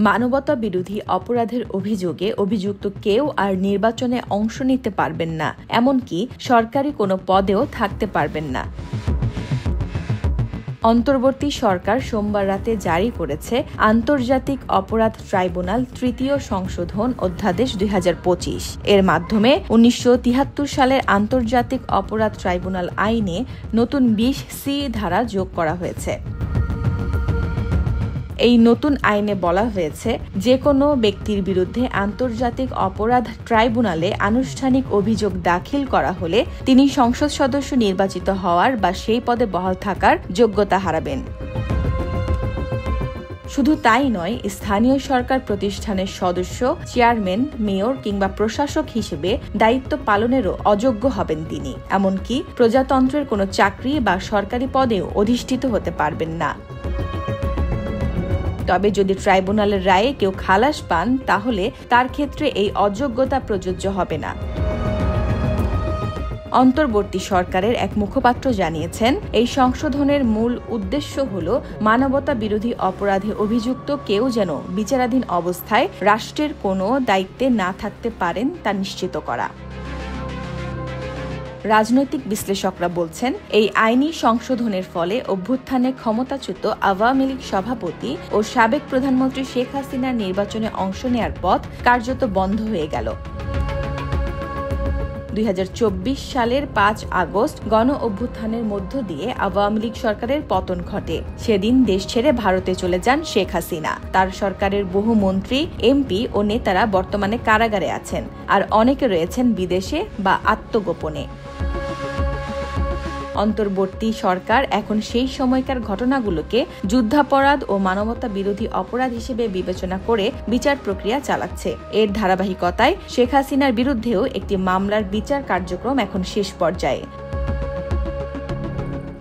মানবতা বিরোধী অপরাধের অভিযোগে অভিযুক্ত কেউ আর নির্বাচনে অংশ নিতে পারবেন না, এমনকি সরকারি কোনো পদেও থাকতে পারবেন না। অন্তর্বর্তী সরকার সোমবার রাতে জারি করেছে আন্তর্জাতিক অপরাধ ট্রাইব্যুনাল তৃতীয় সংশোধন অধ্যাদেশ 2025। এর মাধ্যমে 1973 সালের আন্তর্জাতিক অপরাধ ট্রাইব্যুনাল আইনে নতুন 20C ধারা যোগ করা হয়েছে। এই নতুন আইনে বলা হয়েছে, যে কোনো ব্যক্তির বিরুদ্ধে আন্তর্জাতিক অপরাধ ট্রাইব্যুনালে আনুষ্ঠানিক অভিযোগ দাখিল করা হলে তিনি সংসদ সদস্য নির্বাচিত হওয়ার বা সেই পদে বহাল থাকার যোগ্যতা হারাবেন। শুধু তাই নয়, স্থানীয় সরকার প্রতিষ্ঠানের সদস্য, চেয়ারম্যান, মেয়র কিংবা প্রশাসক হিসেবে দায়িত্ব পালনেরও অযোগ্য হবেন তিনি। এমনকি প্রজাতন্ত্রের কোনো চাকরি বা সরকারি পদেও অধিষ্ঠিত হতে পারবেন না। তবে যদি ট্রাইব্যুনালের রায়ে কেউ খালাস পান, তাহলে তার ক্ষেত্রে এই অযোগ্যতা প্রযোজ্য হবে না। অন্তর্বর্তী সরকারের এক মুখপাত্র জানিয়েছেন, এই সংশোধনের মূল উদ্দেশ্য হল মানবতা বিরোধী অপরাধে অভিযুক্ত কেউ যেন বিচারাধীন অবস্থায় রাষ্ট্রের কোনো দায়িত্বে না থাকতে পারেন তা নিশ্চিত করা। রাজনৈতিক বিশ্লেষকরা বলছেন, এই আইনি সংশোধনের ফলে অভ্যুত্থানে ক্ষমতাচ্যুত আওয়ামী লীগ সভাপতি ও সাবেক প্রধানমন্ত্রী শেখ হাসিনার নির্বাচনে অংশ নেয়ার পথ কার্যত বন্ধ হয়ে গেল। 2024 সালের 5 আগস্ট গণ অভ্যুত্থানের মধ্য দিয়ে আওয়ামী লীগ সরকারের পতন ঘটে। সেদিন দেশ ছেড়ে ভারতে চলে যান শেখ হাসিনা। তার সরকারের বহু মন্ত্রী, এমপি ও নেতারা বর্তমানে কারাগারে আছেন, আর অনেকে রয়েছেন বিদেশে বা আত্মগোপনে। অন্তর্বর্তী সরকার এখন সেই সময়কার ঘটনাগুলোকে যুদ্ধাপরাধ ও মানবতা বিরোধী অপরাধ হিসেবে বিবেচনা করে বিচার প্রক্রিয়া চালাচ্ছে। এর ধারাবাহিকতায় শেখ হাসিনার বিরুদ্ধেও একটি মামলার বিচার কার্যক্রম এখন শেষ পর্যায়ে।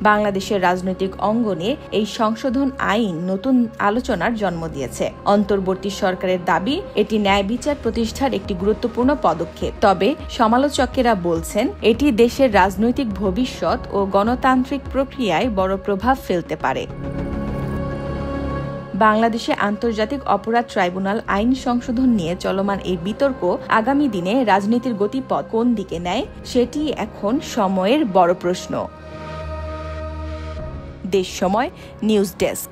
বাংলাদেশের রাজনৈতিক অঙ্গনে এই সংশোধন আইন নতুন আলোচনার জন্ম দিয়েছে। অন্তর্বর্তী সরকারের দাবি, এটি ন্যায় বিচার প্রতিষ্ঠার একটি গুরুত্বপূর্ণ পদক্ষেপ। তবে সমালোচকেরা বলছেন, এটি দেশের রাজনৈতিক ভবিষ্যৎ ও গণতান্ত্রিক প্রক্রিয়ায় বড় প্রভাব ফেলতে পারে। বাংলাদেশে আন্তর্জাতিক অপরাধ ট্রাইব্যুনাল আইন সংশোধন নিয়ে চলমান এই বিতর্ক আগামী দিনে রাজনীতির গতিপথ কোন দিকে নেয়, সেটি এখন সময়ের বড় প্রশ্ন। দেশ সময় নিউজ ডেস্ক।